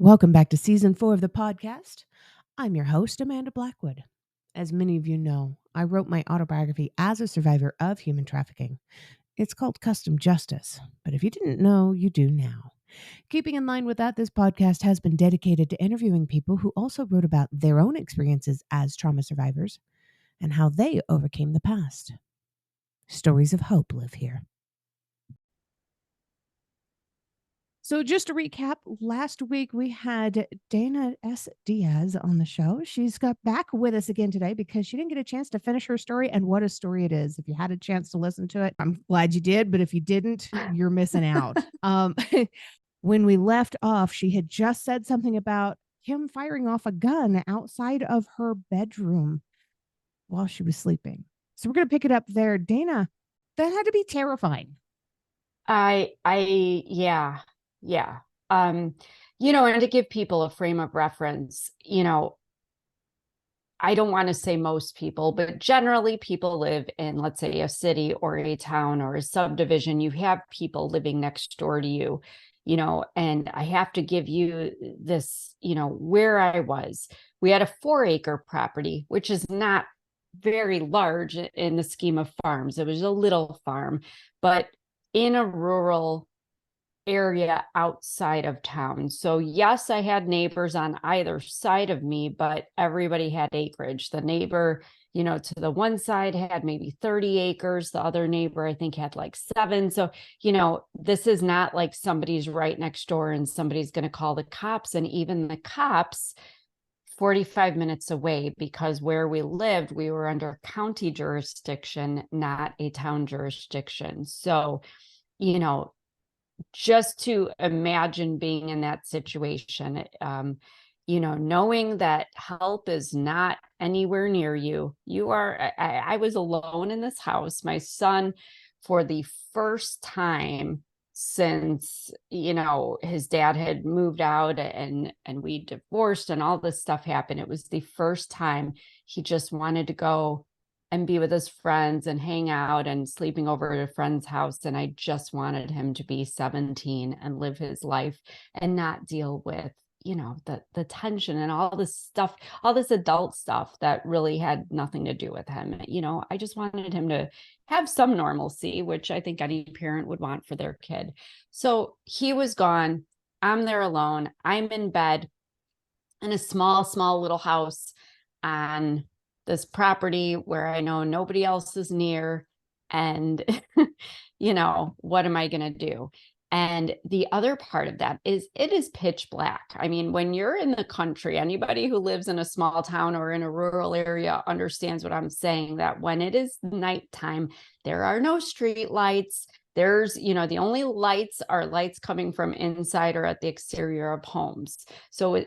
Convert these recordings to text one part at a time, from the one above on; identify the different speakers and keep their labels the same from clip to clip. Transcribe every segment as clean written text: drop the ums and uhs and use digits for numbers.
Speaker 1: Welcome back to season 4 of the podcast. I'm your host, Amanda Blackwood. As many of you know, I wrote my autobiography as a survivor of human trafficking. It's called Custom Justice, but if you didn't know, you do now. Keeping in line with that, this podcast has been dedicated to interviewing people who also wrote about their own experiences as trauma survivors and how they overcame the past. Stories of hope live here. So just to recap, last week we had Dana S. Diaz on the show. She's got back with us again today because she didn't get a chance to finish her story, and what a story it is. If you had a chance to listen to it, I'm glad you did, but if you didn't, you're missing out. When we left off, she had just said something about him firing off a gun outside of her bedroom while she was sleeping. So we're going to pick it up there. Dana, that had to be terrifying.
Speaker 2: Yeah. And to give people a frame of reference, I don't want to say most people, but generally people live in, let's say, a city or a town or a subdivision. You have people living next door to you, and I have to give you this, where I was. We had a 4-acre property, which is not very large in the scheme of farms. It was a little farm, but in a rural area outside of town. So yes, I had neighbors on either side of me, but everybody had acreage. The neighbor, to the one side had maybe 30 acres. The other neighbor, I think, had like 7. So, this is not like somebody's right next door and somebody's going to call the cops. And even the cops 45 minutes away, because where we lived, we were under county jurisdiction, not a town jurisdiction. So, just to imagine being in that situation, knowing that help is not anywhere near you. I was alone in this house. My son, for the first time since, his dad had moved out and we divorced and all this stuff happened. It was the first time he just wanted to go and be with his friends and hang out and sleeping over at a friend's house. And I just wanted him to be 17 and live his life and not deal with, the tension and all this stuff, all this adult stuff that really had nothing to do with him. I just wanted him to have some normalcy, which I think any parent would want for their kid. So he was gone. I'm there alone. I'm in bed in a small little house on this property where I know nobody else is near. And, what am I going to do? And the other part of that is it is pitch black. I mean, when you're in the country, anybody who lives in a small town or in a rural area understands what I'm saying, that when it is nighttime, there are no street lights. There's, the only lights are lights coming from inside or at the exterior of homes. So,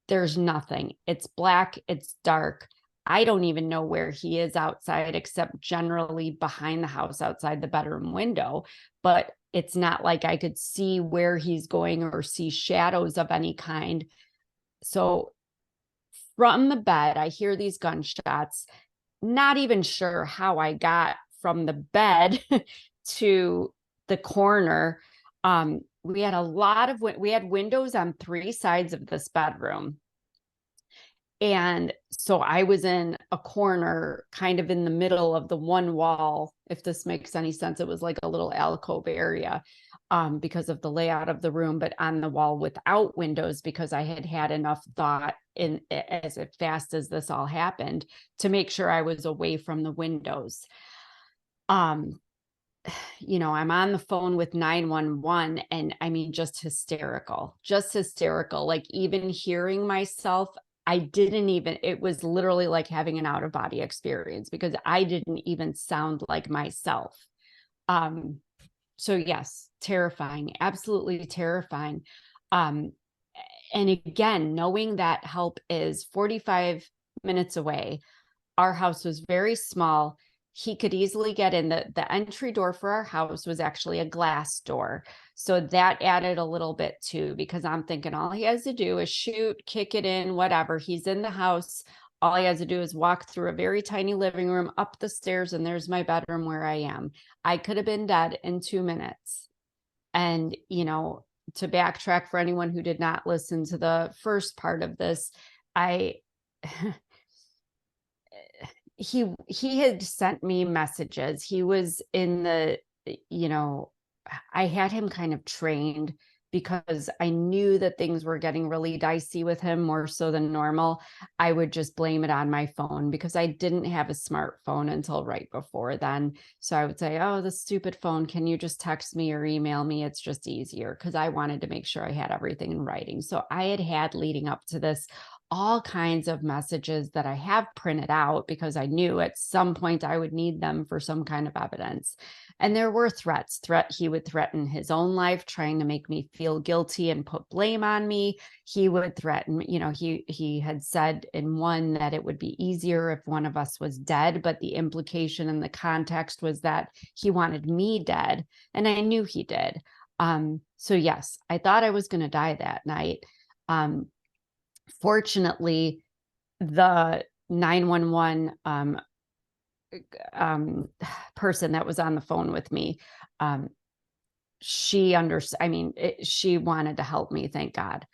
Speaker 2: there's nothing. It's black. It's dark. I don't even know where he is outside, except generally behind the house, outside the bedroom window. But it's not like I could see where he's going or see shadows of any kind. So from the bed, I hear these gunshots, not even sure how I got from the bed to the corner. We had windows on 3 sides of this bedroom. And so I was in a corner, kind of in the middle of the one wall. If this makes any sense, it was like a little alcove area because of the layout of the room, but on the wall without windows, because I had had enough thought in as fast as this all happened to make sure I was away from the windows. I'm on the phone with 911 and I mean, just hysterical. Like even hearing myself, it was literally like having an out of body experience because I didn't even sound like myself. So yes, terrifying, absolutely terrifying. And again, knowing that help is 45 minutes away, our house was very small. He could easily get in. The entry door for our house was actually a glass door. So that added a little bit too, because I'm thinking all he has to do is shoot, kick it in, whatever. He's in the house. All he has to do is walk through a very tiny living room, up the stairs, and there's my bedroom where I am. I could have been dead in 2 minutes. And, to backtrack for anyone who did not listen to the first part of this, I he had sent me messages. He was in the, you know, I had him kind of trained because I knew that things were getting really dicey with him more so than normal. I would just blame it on my phone because I didn't have a smartphone until right before then. So I would say, "Oh, the stupid phone, can you just text me or email me? It's just easier," because I wanted to make sure I had everything in writing. So I had leading up to this all kinds of messages that I have printed out because I knew at some point I would need them for some kind of evidence. And there were threats. He would threaten his own life, trying to make me feel guilty and put blame on me. He would threaten, he had said in one that it would be easier if one of us was dead, but the implication and the context was that he wanted me dead, and I knew he did. So yes, I thought I was going to die that night. Fortunately, the 911 person that was on the phone with me, she she wanted to help me, thank God.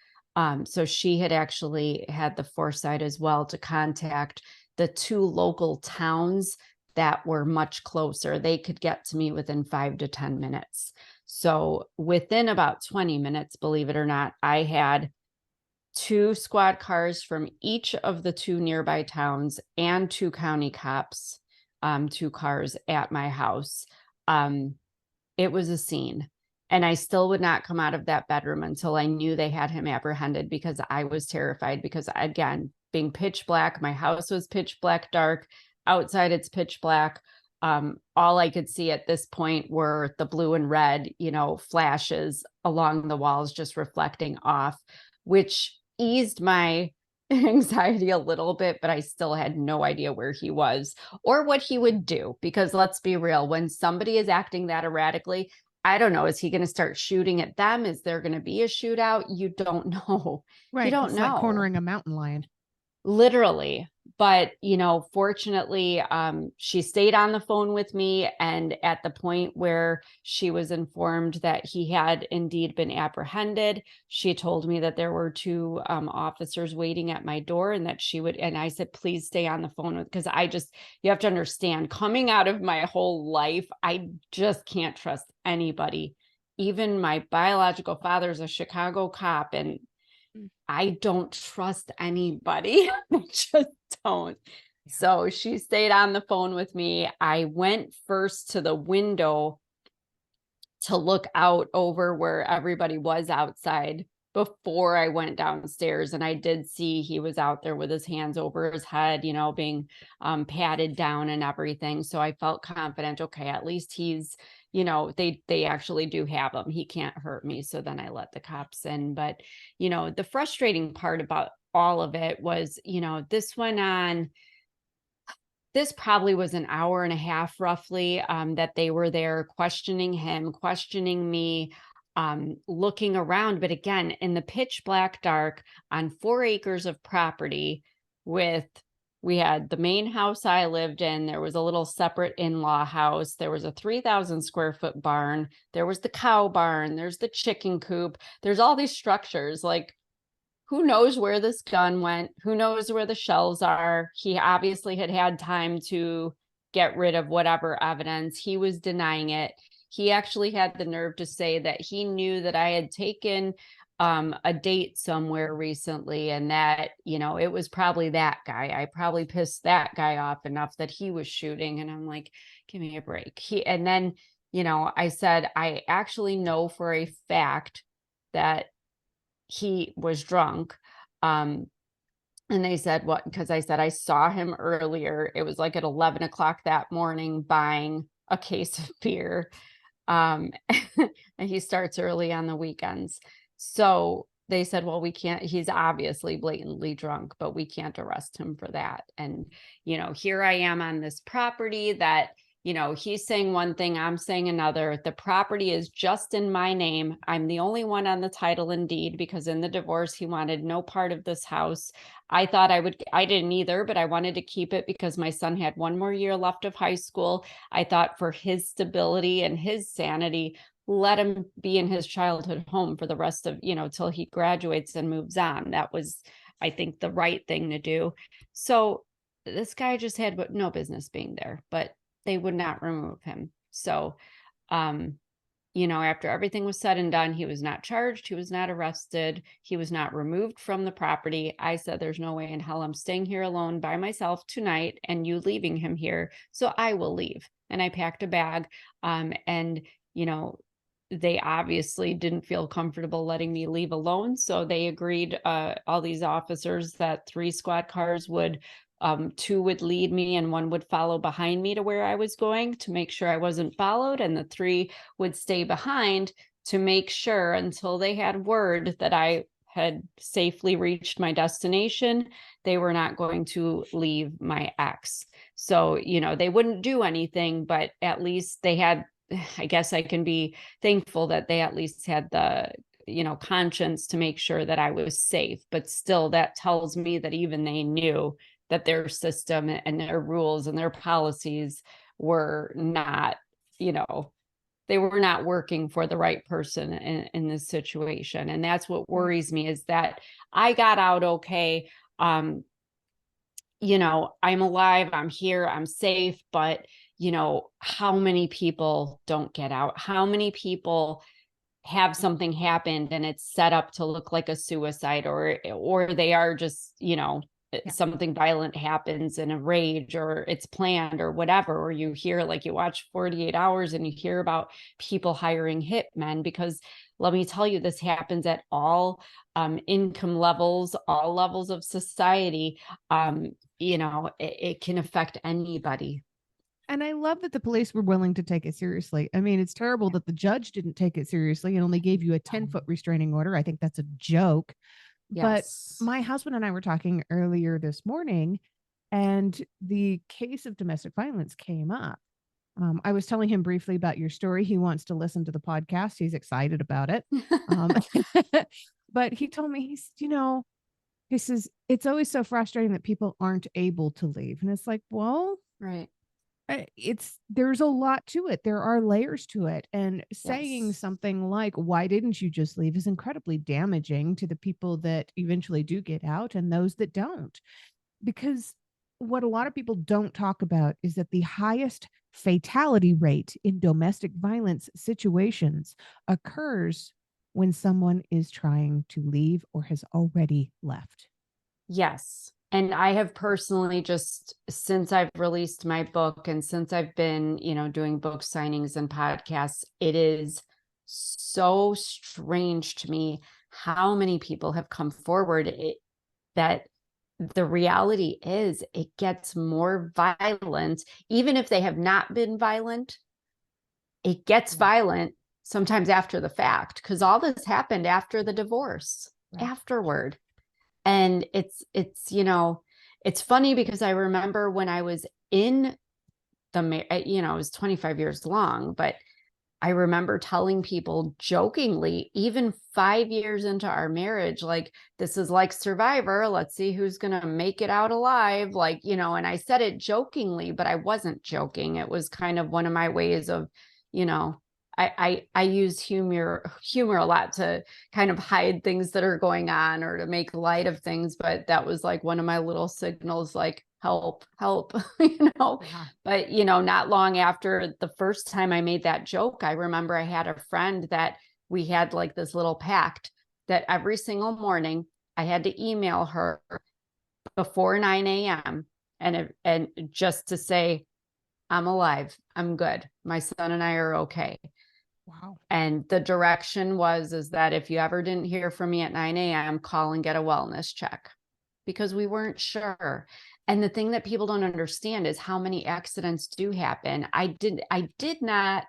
Speaker 2: So she had actually had the foresight as well to contact the two local towns that were much closer. They could get to me within 5 to 10 minutes. So within about 20 minutes, believe it or not, I had 2 squad cars from each of the 2 nearby towns and 2 county cops, 2 cars at my house. It was a scene. And I still would not come out of that bedroom until I knew they had him apprehended, because I was terrified, because again, being pitch black, my house was pitch black dark. Outside it's pitch black. All I could see at this point were the blue and red, flashes along the walls just reflecting off, which eased my anxiety a little bit, but I still had no idea where he was or what he would do. Because let's be real, when somebody is acting that erratically, I don't know, is he going to start shooting at them? Is there going to be a shootout? You don't know. You
Speaker 1: Right.
Speaker 2: don't
Speaker 1: It's like
Speaker 2: know.
Speaker 1: cornering a mountain lion.
Speaker 2: Literally. But fortunately, she stayed on the phone with me, and at the point where she was informed that he had indeed been apprehended, she told me that there were 2 officers waiting at my door, and that she would, and I said, please stay on the phone with, because you have to understand, coming out of my whole life, I just can't trust anybody. Even my biological father's a Chicago cop, and I don't trust anybody. I just don't.
Speaker 1: Yeah.
Speaker 2: So she stayed on the phone with me. I went first to the window to look out over where everybody was outside before I went downstairs. And I did see he was out there with his hands over his head, being patted down and everything. So I felt confident. Okay, at least he's, they actually do have him. He can't hurt me. So then I let the cops in. But, the frustrating part about all of it was, this went on. This probably was an hour and a half roughly, that they were there questioning him, questioning me, looking around. But again, in the pitch black dark on 4 acres of property, we had the main house I lived in. There was a little separate in-law house. There was a 3,000 square foot barn. There was the cow barn. There's the chicken coop. There's all these structures. Like, who knows where this gun went? Who knows where the shells are? He obviously had time to get rid of whatever evidence. He was denying it. He actually had the nerve to say that he knew that I had taken a date somewhere recently, and that, it was probably that guy. I probably pissed that guy off enough that he was shooting. And I'm like, give me a break. And then, I said, I actually know for a fact that he was drunk. And they said, what? Because I said, I saw him earlier. It was like at 11 o'clock that morning buying a case of beer. And he starts early on the weekends. So they said, well, we can't, he's obviously blatantly drunk, but we can't arrest him for that. And, here I am on this property that, he's saying one thing, I'm saying another. The property is just in my name. I'm the only one on the title and deed, because in the divorce, he wanted no part of this house. I thought I didn't either, but I wanted to keep it because my son had 1 more year left of high school. I thought for his stability and his sanity, let him be in his childhood home for the rest of, till he graduates and moves on. That was, I think, the right thing to do. So this guy just had no business being there, but they would not remove him. So, um, after everything was said and done, he was not charged. He was not arrested. He was not removed from the property. I said, there's no way in hell I'm staying here alone by myself tonight and you leaving him here. So I will leave. And I packed a bag. And, you know, they obviously didn't feel comfortable letting me leave alone. So they agreed, all these officers, that 3 squad cars would, 2 would lead me and 1 would follow behind me to where I was going to make sure I wasn't followed. And the 3 would stay behind to make sure, until they had word that I had safely reached my destination, they were not going to leave my ex. So, they wouldn't do anything, but at least they had, I guess I can be thankful that they at least had the, conscience to make sure that I was safe. But still, that tells me that even they knew that their system and their rules and their policies were not, they were not working for the right person in this situation. And that's what worries me, is that I got out okay. I'm alive, I'm here, I'm safe, but how many people don't get out? How many people have something happened and it's set up to look like a suicide, or they are just, something violent happens in a rage, or it's planned or whatever, or you hear, like, you watch 48 hours and you hear about people hiring hitmen, because let me tell you, this happens at all income levels, all levels of society. It can affect anybody.
Speaker 1: And I love that the police were willing to take it seriously. I mean, it's terrible that the judge didn't take it seriously and only gave you a 10-foot restraining order. I think that's a joke. But
Speaker 2: Yes.
Speaker 1: my husband and I were talking earlier this morning, and the case of domestic violence came up. I was telling him briefly about your story. He wants to listen to the podcast. He's excited about it. Um, but he told me, he says, it's always so frustrating that people aren't able to leave. And it's like, well,
Speaker 2: Right.
Speaker 1: there's a lot to it. There are layers to it. And saying
Speaker 2: Yes.
Speaker 1: something like, why didn't you just leave, is incredibly damaging to the people that eventually do get out and those that don't. Because what a lot of people don't talk about is that the highest fatality rate in domestic violence situations occurs when someone is trying to leave or has already left.
Speaker 2: Yes. And I have personally, just since I've released my book and since I've been, doing book signings and podcasts, it is so strange to me how many people have come forward, that the reality is it gets more violent. Even if they have not been violent, it gets violent sometimes after the fact, because all this happened after the divorce, afterward. And it's funny, because I remember when I was in it was 25 years long, but I remember telling people jokingly, even 5 years into our marriage, like, this is like Survivor. Let's see who's going to make it out alive. Like, and I said it jokingly, but I wasn't joking. It was kind of one of my ways of, you know, I use humor a lot to kind of hide things that are going on or to make light of things. But that was like one of my little signals, like, help, help,
Speaker 1: Yeah.
Speaker 2: But, not long after the first time I made that joke, I remember I had a friend that we had like this little pact that every single morning I had to email her before 9 a.m. and just to say, I'm alive, I'm good, my son and I are okay.
Speaker 1: Wow.
Speaker 2: And the direction is that if you ever didn't hear from me at 9 a.m., call and get a wellness check, because we weren't sure. And the thing that people don't understand is how many accidents do happen. I did not,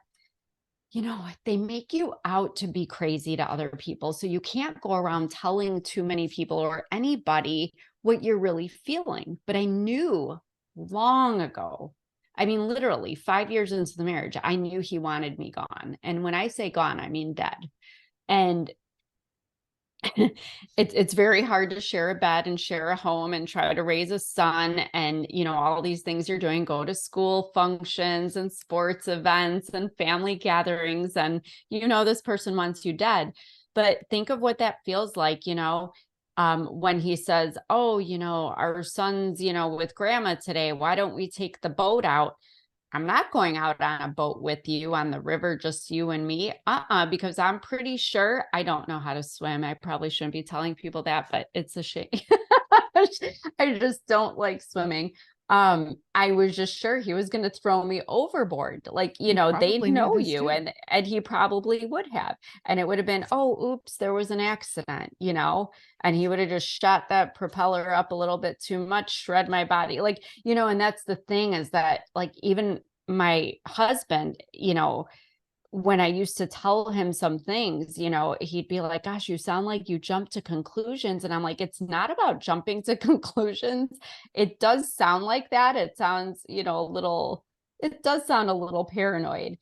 Speaker 2: they make you out to be crazy to other people. So you can't go around telling too many people or anybody what you're really feeling. But I knew long ago, I mean, literally 5 years into the marriage, I knew he wanted me gone. And when I say gone, I mean dead. And It's very hard to share a bed and share a home and try to raise a son and, all these things you're doing, go to school functions and sports events and family gatherings, and this person wants you dead. But think of what that feels like, when he says, oh, our son's, with grandma today, why don't we take the boat out? I'm not going out on a boat with you on the river, just you and me. Because I'm pretty sure I don't know how to swim. I probably shouldn't be telling people that, but it's a shame. I just don't like swimming. I was just sure he was going to throw me overboard. Like,
Speaker 1: He
Speaker 2: they
Speaker 1: probably knew
Speaker 2: know
Speaker 1: this
Speaker 2: you,
Speaker 1: too.
Speaker 2: and he probably would have. And it would have been, oh, oops, there was an accident, and he would have just shot that propeller up a little bit too much, shred my body. Like, and that's the thing, is that, like, even my husband, when I used to tell him some things, he'd be like, gosh, you sound like you jump to conclusions. And I'm like, it's not about jumping to conclusions. It does sound like that. It sounds, it does sound a little paranoid.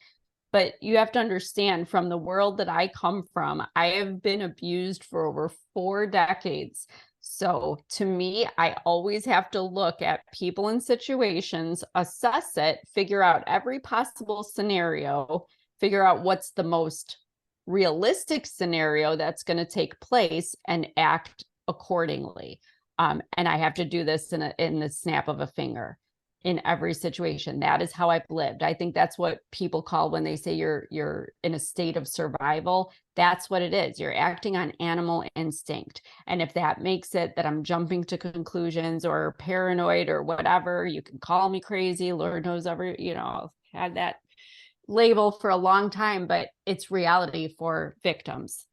Speaker 2: But you have to understand, from the world that I come from, I have been abused for over 4 decades. So to me, I always have to look at people and situations, assess it, figure out every possible scenario, figure out what's the most realistic scenario that's going to take place, and act accordingly. And I have to do this in the snap of a finger in every situation. That is how I've lived. I think that's what people call, when they say you're in a state of survival. That's what it is. You're acting on animal instinct. And if that makes it that I'm jumping to conclusions or paranoid or whatever, you can call me crazy. Lord knows, I've had that label for a long time, but it's reality for victims.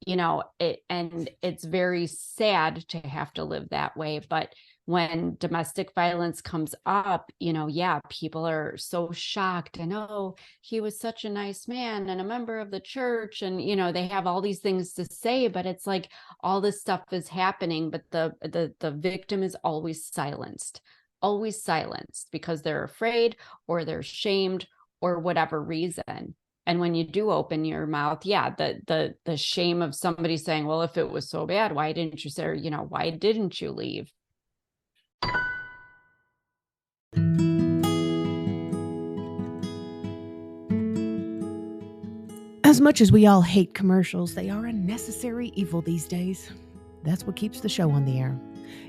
Speaker 2: And it's very sad to have to live that way. But when domestic violence comes up, yeah, people are so shocked, and, oh, he was such a nice man and a member of the church, and they have all these things to say, but it's like all this stuff is happening, but the victim is always silenced because they're afraid or they're shamed or whatever reason. And when you do open your mouth, yeah, the shame of somebody saying, well, if it was so bad, why didn't you say, why didn't you leave?
Speaker 1: As much as we all hate commercials, they are a necessary evil these days. That's what keeps the show on the air.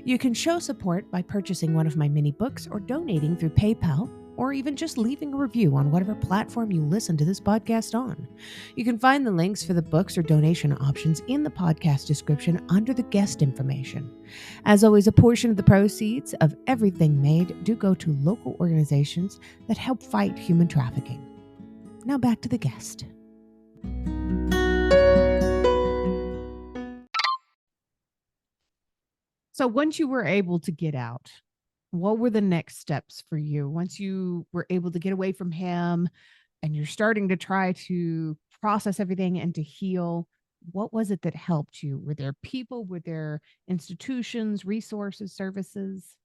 Speaker 1: You can show support by purchasing one of my mini books or donating through PayPal, or even just leaving a review on whatever platform you listen to this podcast on. You can find the links for the books or donation options in the podcast description under the guest information. As always, a portion of the proceeds of everything made do go to local organizations that help fight human trafficking. Now back to the guest. So once you were able to get out, what were the next steps for you? Once you were able to get away from him and you're starting to try to process everything and to heal, what was it that helped you? Were there people, were there institutions, resources, services?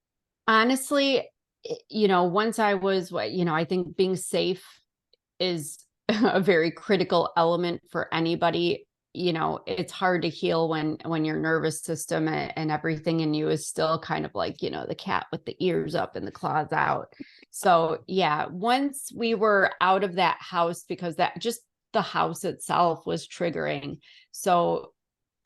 Speaker 2: Honestly, once I was, I think being safe is a very critical element for anybody. It's hard to heal when your nervous system and everything in you is still kind of like, the cat with the ears up and the claws out. So yeah, once we were out of that house, because that just the house itself was triggering. So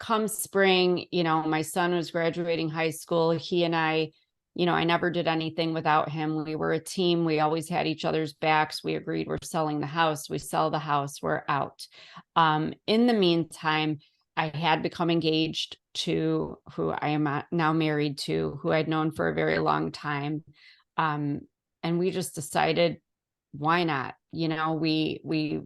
Speaker 2: come spring, my son was graduating high school. He and I never did anything without him. We were a team. We always had each other's backs. We agreed we're selling the house. We sell the house. We're out. In the meantime, I had become engaged to who I am now married to, who I'd known for a very long time. And we just decided, why not? We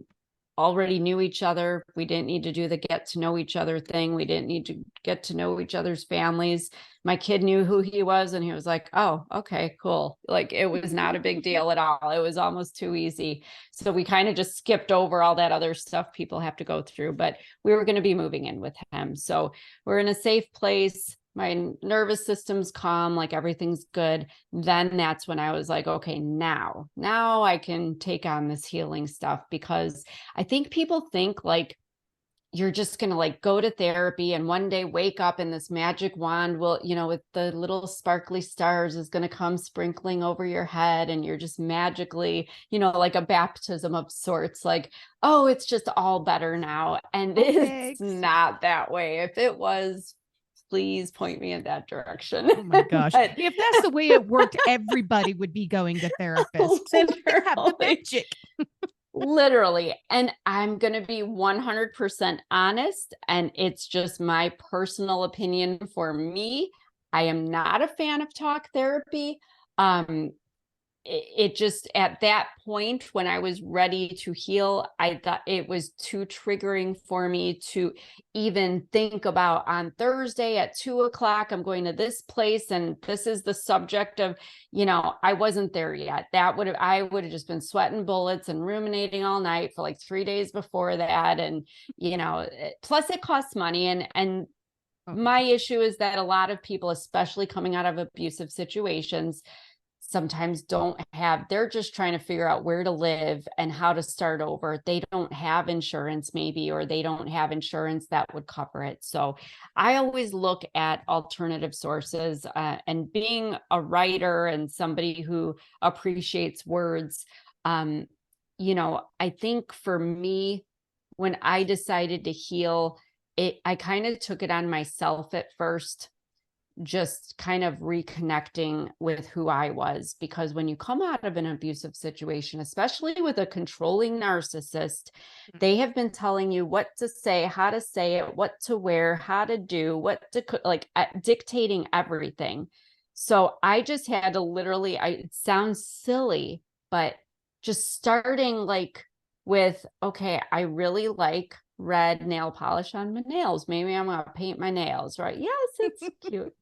Speaker 2: already knew each other. We didn't need to do the get to know each other thing. We didn't need to get to know each other's families. My kid knew who he was, and he was like, oh, okay, cool. Like, it was not a big deal at all. It was almost too easy. So we kind of just skipped over all that other stuff people have to go through, but we were going to be moving in with him. So we're in a safe place. My nervous system's calm, like everything's good. Then that's when I was like, okay, now I can take on this healing stuff, because I think people think, like, you're just going to like go to therapy and one day wake up and this magic wand will, with the little sparkly stars is going to come sprinkling over your head. And you're just magically, like a baptism of sorts, like, oh, it's just all better now. And it's not that way. If it was, please point me in that direction.
Speaker 1: Oh my gosh.
Speaker 2: But
Speaker 1: if that's the way it worked, everybody would be going to therapists. Have the magic.
Speaker 2: Literally. And I'm going to be 100% honest. And it's just my personal opinion for me. I am not a fan of talk therapy. It just, at that point when I was ready to heal, I thought it was too triggering for me to even think about on Thursday at 2:00, I'm going to this place and this is the subject of, I wasn't there yet. I would have just been sweating bullets and ruminating all night for like 3 days before that. And, plus it costs money. And my issue is that a lot of people, especially coming out of abusive situations, sometimes they're just trying to figure out where to live and how to start over. They don't have insurance maybe, or they don't have insurance that would cover it. So I always look at alternative sources, and being a writer and somebody who appreciates words, I think for me, when I decided to heal, I kind of took it on myself at first, just kind of reconnecting with who I was, because when you come out of an abusive situation, especially with a controlling narcissist, they have been telling you what to say, how to say it, what to wear, how to do, what to like dictating everything. So I just had to literally, it sounds silly, but just starting like with, okay, I really like red nail polish on my nails. Maybe I'm going to paint my nails, right? Yes, it's cute.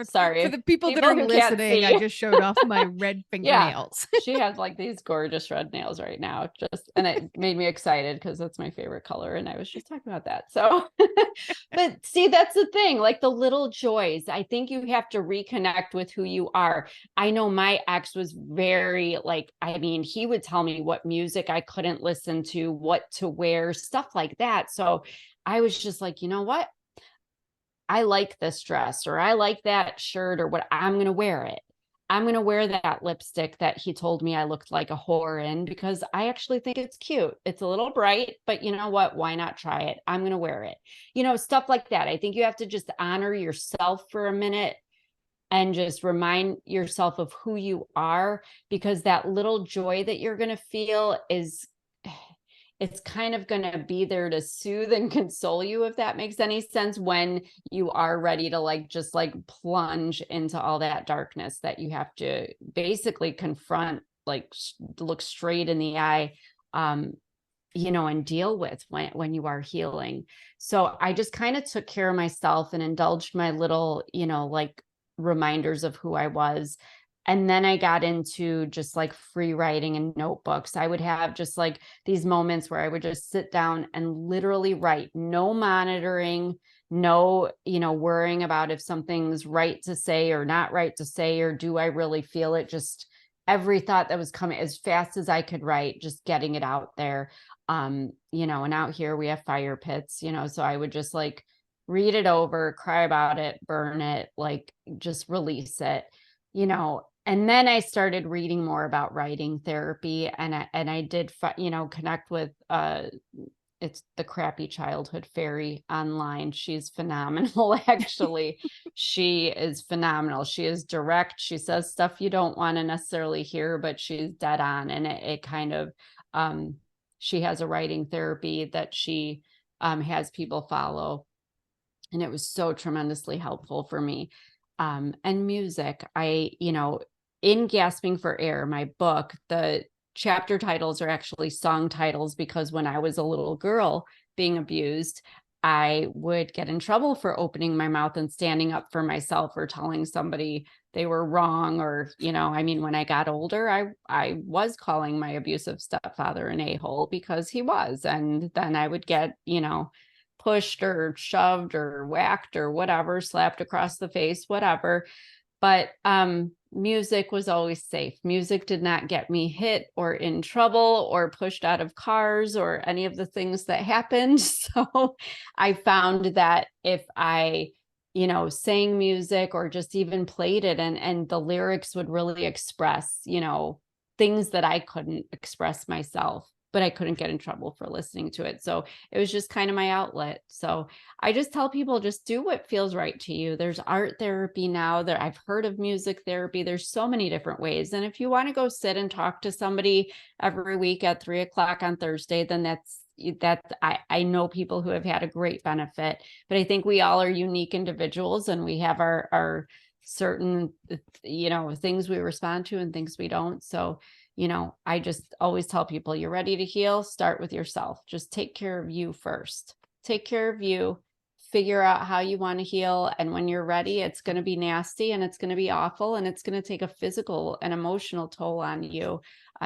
Speaker 2: Sorry.
Speaker 1: For the people that are listening, I just showed off my red fingernails.
Speaker 2: Yeah, she has like these gorgeous red nails right now. And it made me excited because that's my favorite color. And I was just talking about that. So, but see, that's the thing, like the little joys. I think you have to reconnect with who you are. I know my ex was very he would tell me what music I couldn't listen to, what to wear, stuff like that. So I was just like, you know what? I like this dress, or I like that shirt, or what, I'm going to wear it. I'm going to wear that lipstick that he told me I looked like a whore in, because I actually think it's cute. It's a little bright, but you know what? Why not try it? I'm going to wear it. Stuff like that. I think you have to just honor yourself for a minute and just remind yourself of who you are, because that little joy that you're going to feel it's kind of going to be there to soothe and console you, if that makes any sense, when you are ready to just plunge into all that darkness that you have to basically confront, look straight in the eye, and deal with when you are healing. So I just kind of took care of myself and indulged my little, reminders of who I was. And then I got into just free writing and notebooks. I would have just these moments where I would just sit down and literally write, no monitoring, no, worrying about if something's right to say or not right to say, or do I really feel it? Just every thought that was coming as fast as I could write, just getting it out there. And out here we have fire pits, so I would just read it over, cry about it, burn it, just release it, And then I started reading more about writing therapy, and I did, connect with, it's the Crappy Childhood Fairy online. She's phenomenal. Actually, she is phenomenal. She is direct. She says stuff you don't want to necessarily hear, but she's dead on. And it kind of, she has a writing therapy that she has people follow. And it was so tremendously helpful for me. And music, in Gasping for Air, my book, the chapter titles are actually song titles, because when I was a little girl being abused, I would get in trouble for opening my mouth and standing up for myself, or telling somebody they were wrong, or, when I got older, I was calling my abusive stepfather an a-hole, because he was. And then I would get, pushed or shoved or whacked or whatever, slapped across the face, whatever. But music was always safe. Music did not get me hit or in trouble or pushed out of cars or any of the things that happened. So I found that if I, sang music or just even played it, and the lyrics would really express, things that I couldn't express myself, but I couldn't get in trouble for listening to it. So it was just kind of my outlet. So I just tell people, just do what feels right to you. There's art therapy now. There, I've heard of music therapy. There's so many different ways. And if you want to go sit and talk to somebody every week at 3 o'clock on Thursday, then I know people who have had a great benefit. But I think we all are unique individuals, and we have our certain, things we respond to and things we don't. So, I just always tell people, you're ready to heal, start with yourself. Just take care of you first. Take care of you, figure out how you want to heal. And when you're ready, it's going to be nasty and it's going to be awful. And it's going to take a physical and emotional toll on you.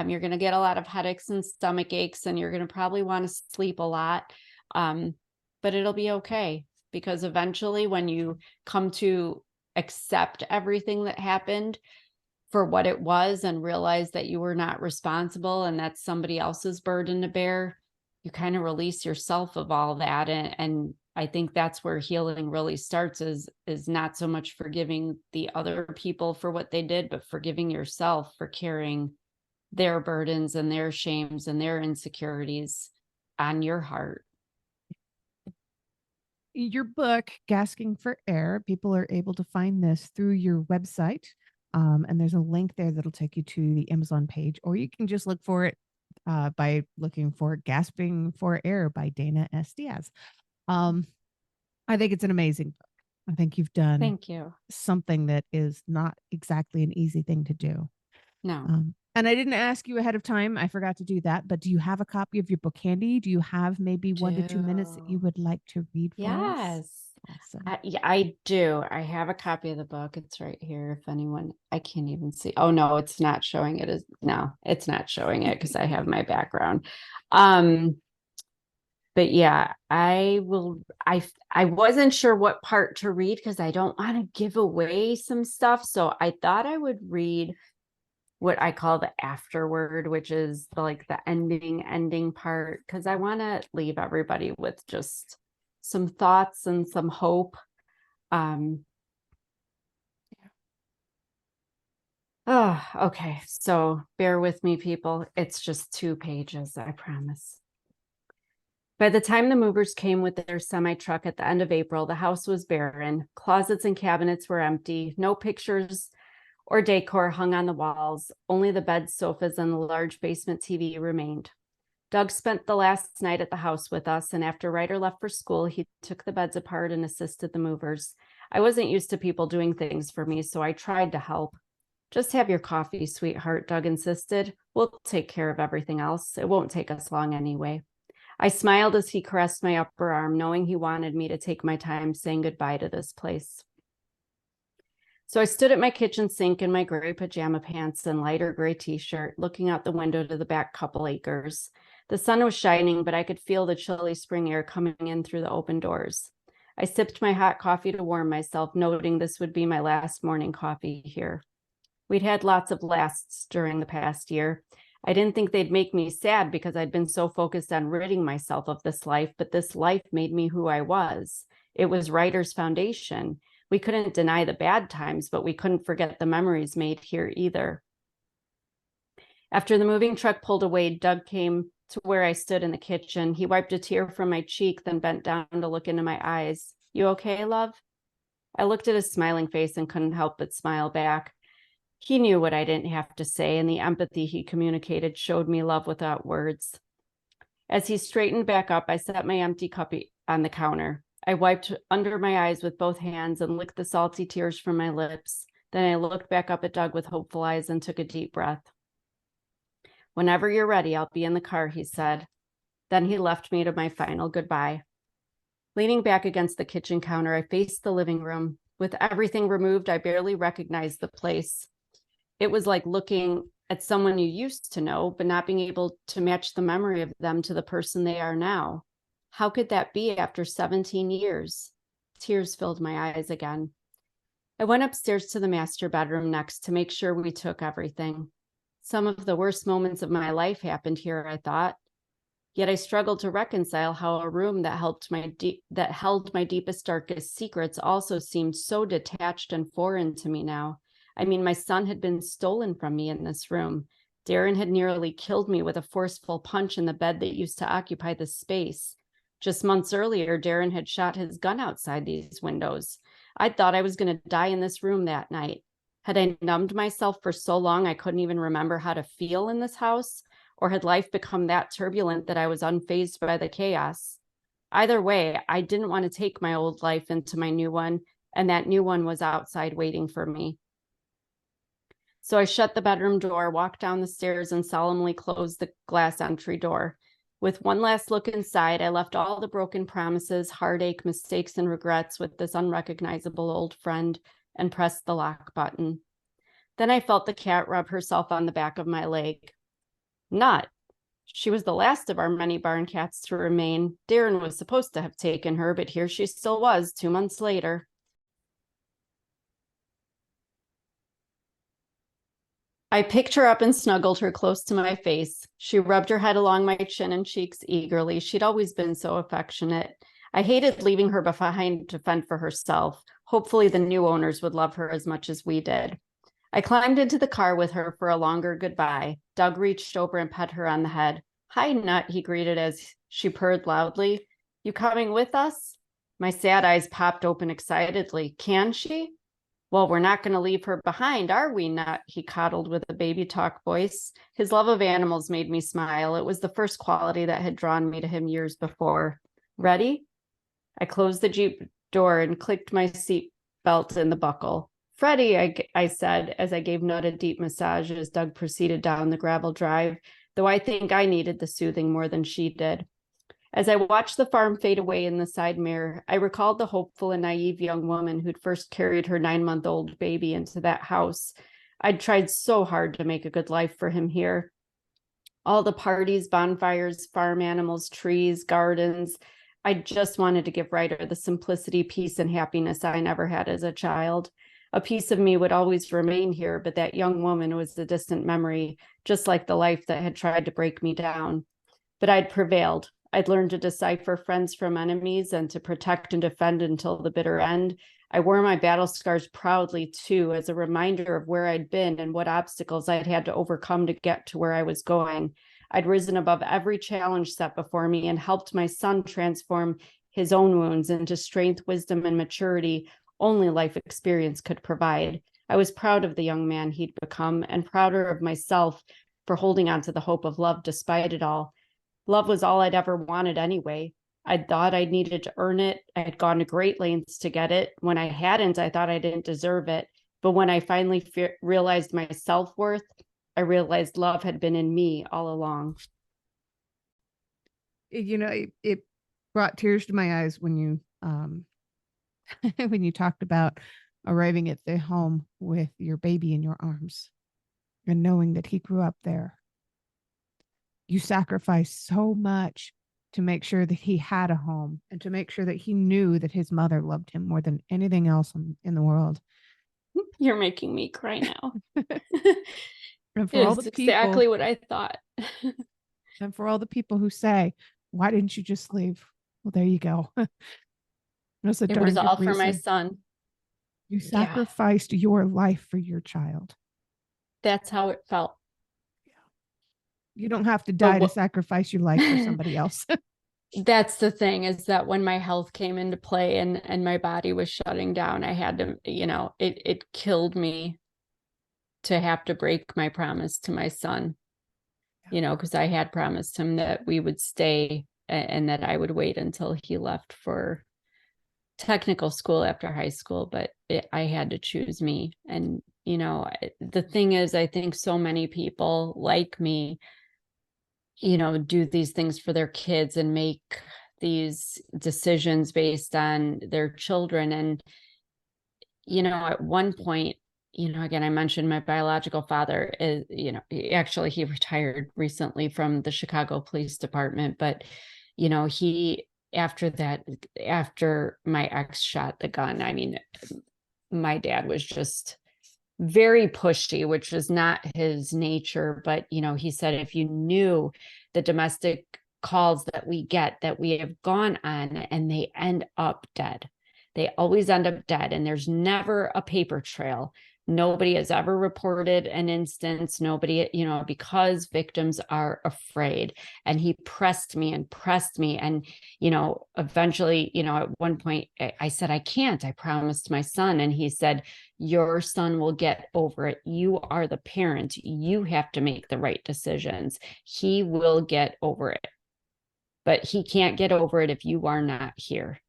Speaker 2: You're going to get a lot of headaches and stomach aches, and you're going to probably want to sleep a lot. But it'll be okay, because eventually when you come to accept everything that happened for what it was and realize that you were not responsible and that's somebody else's burden to bear, you kind of release yourself of all that. And I think that's where healing really starts, is not so much forgiving the other people for what they did, but forgiving yourself for carrying their burdens and their shames and their insecurities on your heart.
Speaker 1: Your book, Gasping for Air, people are able to find this through your website. And there's a link there that'll take you to the Amazon page, or you can just look for it by looking for Gasping for Air by Dana S. Diaz. I think it's an amazing book. I think you've done
Speaker 2: Thank you.
Speaker 1: something that is not exactly an easy thing to do.
Speaker 2: No.
Speaker 1: And I didn't ask you ahead of time. I forgot to do that. But do you have a copy of your book handy? Do you have maybe 1 to 2 minutes that you would like to read for us?
Speaker 2: Yes.
Speaker 1: Awesome.
Speaker 2: Yeah, I do. I have a copy of the book. It's right here. If anyone, I can't even see. Oh no, it's not showing it. No, it's not showing it because I have my background. But yeah, I wasn't sure what part to read because I don't want to give away some stuff. So I thought I would read what I call the afterword, which is the ending part, because I want to leave everybody with just some thoughts and some hope. Oh, okay. So bear with me, people. It's just 2 pages, I promise. By the time the movers came with their semi-truck at the end of April, the house was barren. Closets and cabinets were empty. No pictures or decor hung on the walls. Only the beds, sofas, and the large basement TV remained. Doug spent the last night at the house with us, and after Ryder left for school, he took the beds apart and assisted the movers. I wasn't used to people doing things for me, so I tried to help. Just have your coffee, sweetheart, Doug insisted. We'll take care of everything else. It won't take us long anyway. I smiled as he caressed my upper arm, knowing he wanted me to take my time saying goodbye to this place. So I stood at my kitchen sink in my gray pajama pants and lighter gray t-shirt, looking out the window to the back couple acres. The sun was shining, but I could feel the chilly spring air coming in through the open doors. I sipped my hot coffee to warm myself, noting this would be my last morning coffee here. We'd had lots of lasts during the past year. I didn't think they'd make me sad because I'd been so focused on ridding myself of this life, but this life made me who I was. It was Ryder's foundation. We couldn't deny the bad times, but we couldn't forget the memories made here either. After the moving truck pulled away, Doug came to where I stood in the kitchen. He wiped a tear from my cheek, then bent down to look into my eyes. You okay, love? I looked at his smiling face and couldn't help but smile back. He knew what I didn't have to say, and the empathy he communicated showed me love without words. As he straightened back up, I set my empty cup on the counter. I wiped under my eyes with both hands and licked the salty tears from my lips. Then I looked back up at Doug with hopeful eyes and took a deep breath. Whenever you're ready, I'll be in the car, he said. Then he left me to my final goodbye. Leaning back against the kitchen counter, I faced the living room. With everything removed, I barely recognized the place. It was like looking at someone you used to know, but not being able to match the memory of them to the person they are now. How could that be after 17 years? Tears filled my eyes again. I went upstairs to the master bedroom next to make sure we took everything. Some of the worst moments of my life happened here, I thought. Yet I struggled to reconcile how a room that held my deepest, darkest secrets also seemed so detached and foreign to me now. I mean, my son had been stolen from me in this room. Darren had nearly killed me with a forceful punch in the bed that used to occupy the space. Just months earlier, Darren had shot his gun outside these windows. I thought I was going to die in this room that night. Had I numbed myself for so long I couldn't even remember how to feel in this house? Or had life become that turbulent that I was unfazed by the chaos? Either way, I didn't want to take my old life into my new one, and that new one was outside waiting for me. So I shut the bedroom door, walked down the stairs, and solemnly closed the glass entry door. With one last look inside, I left all the broken promises, heartache, mistakes, and regrets with this unrecognizable old friend and pressed the lock button. Then I felt the cat rub herself on the back of my leg. Not. She was the last of our many barn cats to remain. Darren was supposed to have taken her, but here she still was 2 months later. I picked her up and snuggled her close to my face. She rubbed her head along my chin and cheeks eagerly. She'd always been so affectionate. I hated leaving her behind to fend for herself. Hopefully the new owners would love her as much as we did. I climbed into the car with her for a longer goodbye. Doug reached over and pet her on the head. Hi, Nut, he greeted as she purred loudly. You coming with us? My sad eyes popped open excitedly. Can she? Well, we're not going to leave her behind, are we, Nut? He coddled with a baby talk voice. His love of animals made me smile. It was the first quality that had drawn me to him years before. Ready? I closed the Jeep door and clicked my seat belt in the buckle. Freddie, I said, as I gave Nut a deep massage as Doug proceeded down the gravel drive, though I think I needed the soothing more than she did. As I watched the farm fade away in the side mirror, I recalled the hopeful and naive young woman who'd first carried her 9-month-old baby into that house. I'd tried so hard to make a good life for him here. All the parties, bonfires, farm animals, trees, gardens. I just wanted to give Ryder the simplicity, peace, and happiness I never had as a child. A piece of me would always remain here, but that young woman was a distant memory, just like the life that had tried to break me down. But I'd prevailed. I'd learned to decipher friends from enemies and to protect and defend until the bitter end. I wore my battle scars proudly, too, as a reminder of where I'd been and what obstacles I'd had to overcome to get to where I was going. I'd risen above every challenge set before me and helped my son transform his own wounds into strength, wisdom, and maturity only life experience could provide. I was proud of the young man he'd become and prouder of myself for holding on to the hope of love despite it all. Love was all I'd ever wanted anyway. I'd thought I needed to earn it. I'd gone to great lengths to get it. When I hadn't, I thought I didn't deserve it. But when I finally realized my self-worth, I realized love had been in me all along.
Speaker 1: It brought tears to my eyes when you when you talked about arriving at the home with your baby in your arms and knowing that he grew up there. You sacrificed so much to make sure that he had a home and to make sure that he knew that his mother loved him more than anything else in the world.
Speaker 2: You're making me cry now.
Speaker 1: And for all the people,
Speaker 2: exactly what I thought.
Speaker 1: And for all the people who say, why didn't you just leave? Well, there you go. That's a
Speaker 2: It
Speaker 1: darn
Speaker 2: was
Speaker 1: good
Speaker 2: all for my
Speaker 1: reason.
Speaker 2: son.
Speaker 1: You sacrificed your life for your child.
Speaker 2: That's how it felt.
Speaker 1: You don't have to die to sacrifice your life for somebody else.
Speaker 2: That's the thing, is that when my health came into play and my body was shutting down, I had to, it killed me to have to break my promise to my son, because I had promised him that we would stay and that I would wait until he left for technical school after high school, but I had to choose me. And, the thing is, I think so many people like me, do these things for their kids and make these decisions based on their children. And, at one point, again, I mentioned my biological father is, he retired recently from the Chicago Police Department, but, after my ex shot the gun, I mean, my dad was just very pushy, which was not his nature. But, he said, if you knew the domestic calls that we get that we have gone on and they end up dead, they always end up dead. And there's never a paper trail. Nobody has ever reported an instance. Nobody, because victims are afraid. And he pressed me and pressed me. And, eventually, at one point I said, I can't, I promised my son. And he said, your son will get over it. You are the parent. You have to make the right decisions. He will get over it, but he can't get over it if you are not here.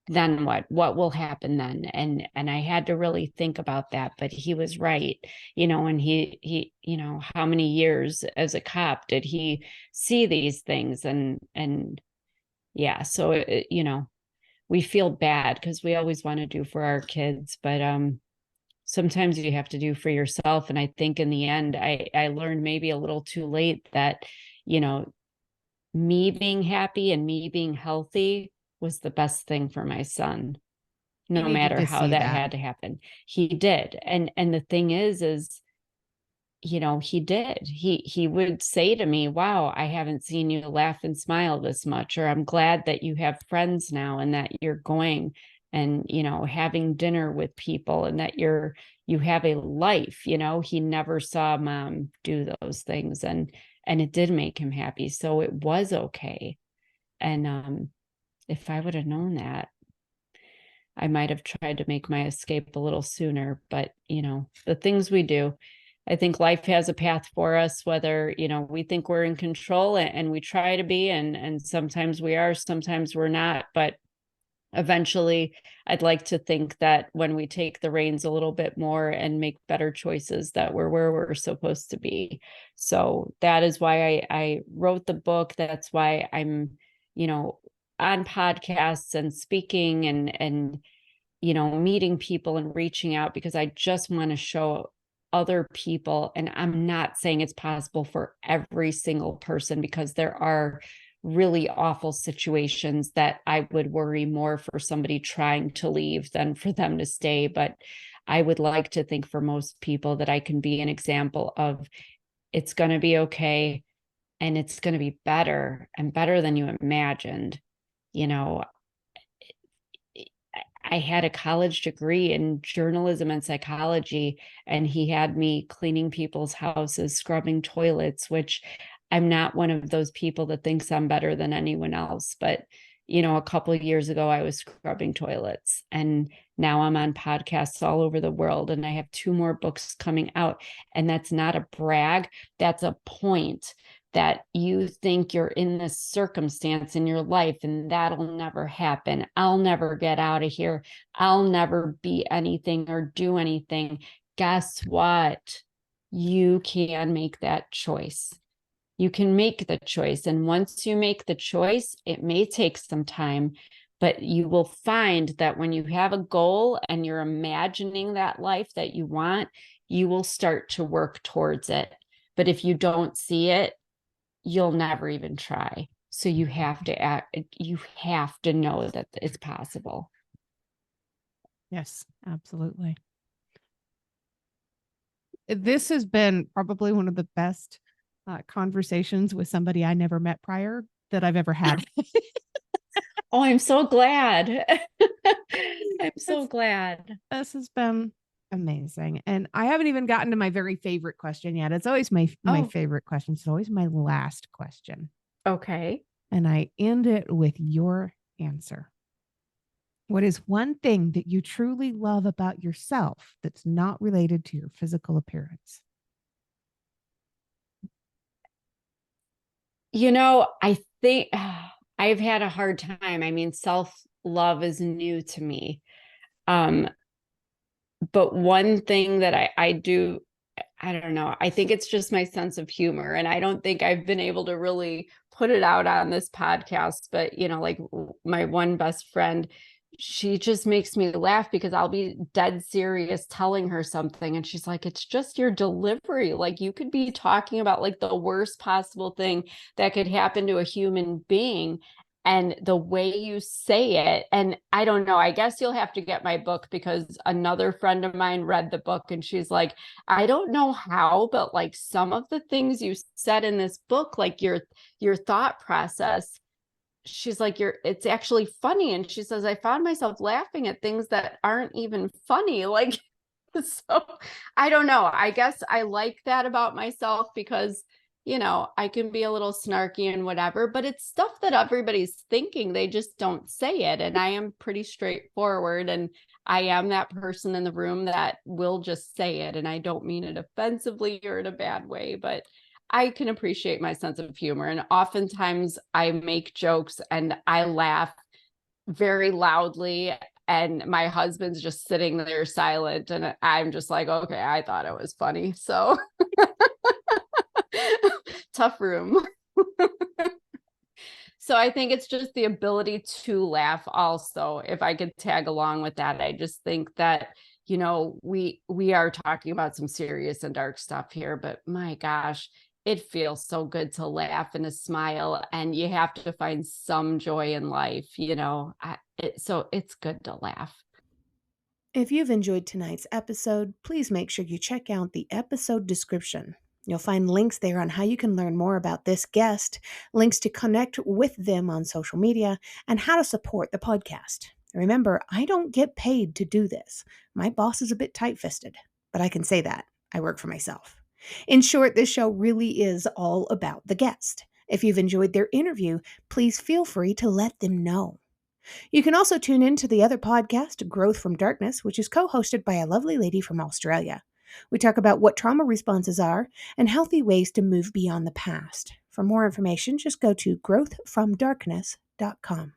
Speaker 2: Then what will happen then? And I had to really think about that, but he was right. And he how many years as a cop did he see these things? And yeah, so we feel bad because we always want to do for our kids, but sometimes you have to do for yourself. And I think in the end, I learned maybe a little too late that me being happy and me being healthy was the best thing for my son,
Speaker 1: He
Speaker 2: no
Speaker 1: needed
Speaker 2: matter
Speaker 1: to
Speaker 2: how
Speaker 1: see
Speaker 2: that
Speaker 1: that.
Speaker 2: had to happen. He did. And the thing is, he did. He would say to me, wow, I haven't seen you laugh and smile this much, or I'm glad that you have friends now and that you're going and, having dinner with people and that you have a life. He never saw mom do those things, and it did make him happy. So it was okay. And if I would have known that, I might have tried to make my escape a little sooner. But, the things we do, I think life has a path for us, whether, we think we're in control, and we try to be, and sometimes we are, sometimes we're not. But eventually, I'd like to think that when we take the reins a little bit more and make better choices, that we're where we're supposed to be. So that is why I wrote the book. That's why I'm, on podcasts and speaking and meeting people and reaching out, because I just want to show other people. And I'm not saying it's possible for every single person, because there are really awful situations that I would worry more for somebody trying to leave than for them to stay. But I would like to think for most people that I can be an example of, it's going to be okay. And it's going to be better and better than you imagined. I had a college degree in journalism and psychology, and he had me cleaning people's houses, scrubbing toilets, which I'm not one of those people that thinks I'm better than anyone else. But, a couple of years ago, I was scrubbing toilets, and now I'm on podcasts all over the world, and I have 2 more books coming out. And that's not a brag. That's a point that you think you're in this circumstance in your life and that'll never happen. I'll never get out of here. I'll never be anything or do anything. Guess what? You can make that choice. You can make the choice. And once you make the choice, it may take some time, but you will find that when you have a goal and you're imagining that life that you want, you will start to work towards it. But if you don't see it, you'll never even try. So you have to know that it's possible.
Speaker 1: Yes, absolutely. This has been probably one of the best conversations with somebody I never met prior that I've ever had.
Speaker 2: Oh, I'm so glad. I'm so glad.
Speaker 1: This has been amazing. And I haven't even gotten to my very favorite question yet. It's always my favorite question. It's always my last question.
Speaker 2: Okay.
Speaker 1: And I end it with your answer. What is one thing that you truly love about yourself that's not related to your physical appearance?
Speaker 2: I think I've had a hard time. I mean, self-love is new to me. But one thing that I do, I don't know, I think it's just my sense of humor. And I don't think I've been able to really put it out on this podcast, but like my one best friend, she just makes me laugh because I'll be dead serious telling her something. And she's like, it's just your delivery. Like you could be talking about like the worst possible thing that could happen to a human being. and the way you say it. And I don't know, I guess you'll have to get my book, because another friend of mine read the book and she's like, I don't know how, but like some of the things you said in this book, like your thought process, she's like, it's actually funny. And she says, I found myself laughing at things that aren't even funny. Like, so I don't know. I guess I like that about myself, because, I can be a little snarky and whatever, but it's stuff that everybody's thinking. They just don't say it. And I am pretty straightforward. And I am that person in the room that will just say it. And I don't mean it offensively or in a bad way, but I can appreciate my sense of humor. And oftentimes I make jokes and I laugh very loudly, and my husband's just sitting there silent, and I'm just like, okay, I thought it was funny. So tough room. So I think it's just the ability to laugh also. If I could tag along with that, I just think that, we are talking about some serious and dark stuff here, but my gosh, it feels so good to laugh and to smile, and you have to find some joy in life, so it's good to laugh.
Speaker 1: If you've enjoyed tonight's episode, please make sure you check out the episode description. You'll find links there on how you can learn more about this guest, links to connect with them on social media, and how to support the podcast. Remember, I don't get paid to do this. My boss is a bit tight-fisted, but I can say that. I work for myself. In short, this show really is all about the guest. If you've enjoyed their interview, please feel free to let them know. You can also tune in to the other podcast, Growth from Darkness, which is co-hosted by a lovely lady from Australia. We talk about what trauma responses are and healthy ways to move beyond the past. For more information, just go to growthfromdarkness.com.